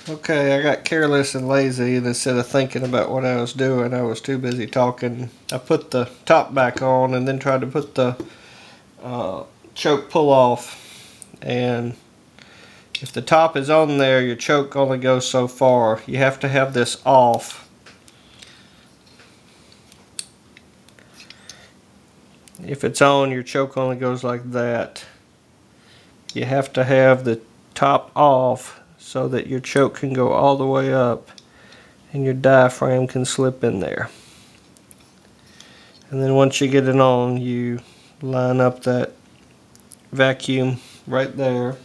Okay, I got careless and lazy, and instead of thinking about what I was doing, I was too busy talking. I put the top back on and then tried to put the choke pull off. And if the top is on there, your choke only goes so far. You have to have this off. If it's on, your choke only goes like that. You have to have the top off so that your choke can go all the way up and your diaphragm can slip in there. And then once you get it on, you line up that vacuum right there.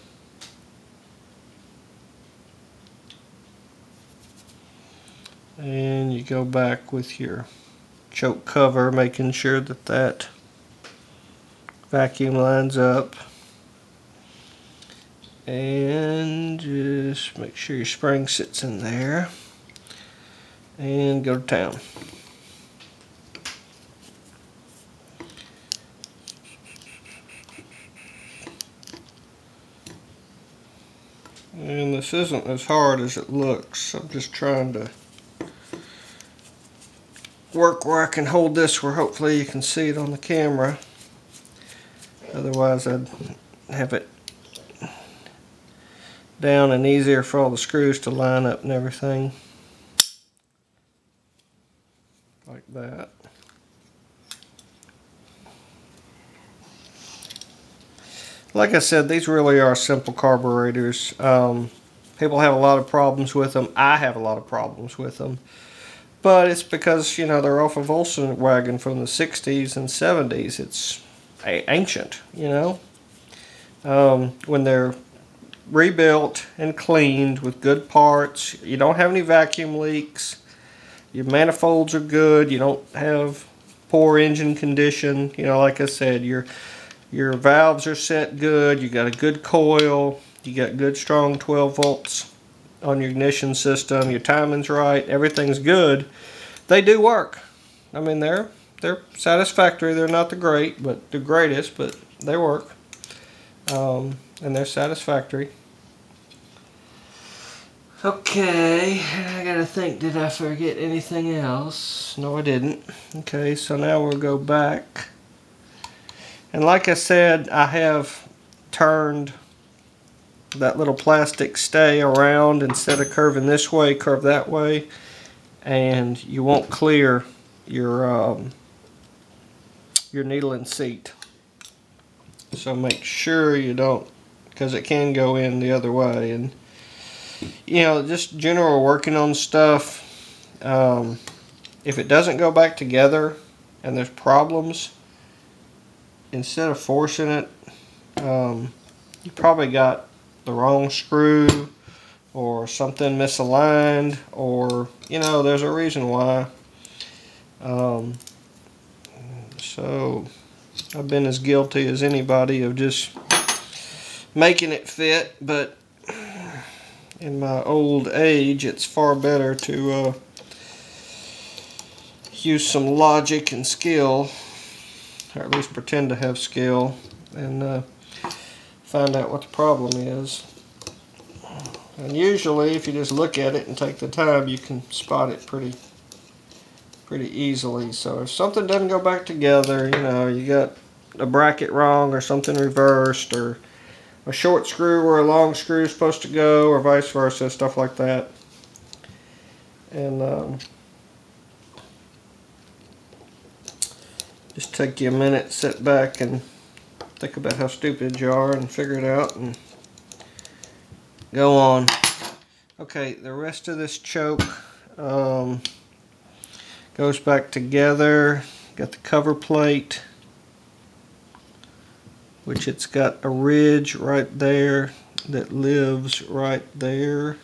And you go back with your choke cover, making sure that that vacuum lines up. And just make sure your spring sits in there. And go to town. And this isn't as hard as it looks. I'm just trying to work where I can hold this where hopefully you can see it on the camera. Otherwise I'd have it down and easier for all the screws to line up and everything. Like that. Like I said, these really are simple carburetors. People have a lot of problems with them. I have a lot of problems with them. But it's because, you know, they're off a Volkswagen from the 60s and 70s. It's ancient, you know. When they're rebuilt and cleaned with good parts, you don't have any vacuum leaks. Your manifolds are good. You don't have poor engine condition. You know, like I said, your valves are set good. You got a good coil. You got good strong 12 volts on your ignition system. Your timing's right. Everything's good. They do work. I mean, they're satisfactory. They're not the greatest, but they work. And they're satisfactory. Okay, I gotta think, did I forget anything else? No, I didn't. Okay, so now we'll go back. And like I said, I have turned that little plastic stay around. Instead of curving this way, curve that way. And you won't clear your needle and seat. So make sure you don't, because it can go in the other way. And you know, just general working on stuff. If it doesn't go back together and there's problems, instead of forcing it, you probably got the wrong screw or something misaligned, or you know, there's a reason why. So I've been as guilty as anybody of just making it fit, but in my old age it's far better to use some logic and skill, or at least pretend to have skill, and find out what the problem is. And usually if you just look at it and take the time, you can spot it pretty easily. So if something doesn't go back together, you know, you got a bracket wrong or something reversed, or a short screw where a long screw is supposed to go, or vice versa, stuff like that. And just take you a minute, sit back and think about how stupid you are and figure it out and go on. Okay, the rest of this choke goes back together. Got the cover plate, which it's got a ridge right there that lives right there.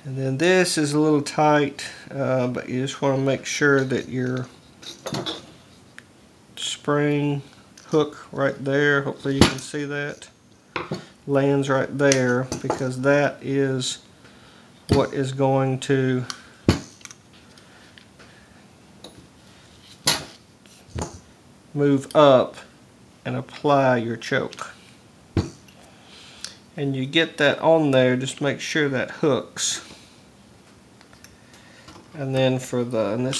And then this is a little tight, but you just want to make sure that your spring hook right there, hopefully you can see that, lands right there, because that is what is going to move up and apply your choke. and you get that on there, just make sure that hooks. And then for the, and this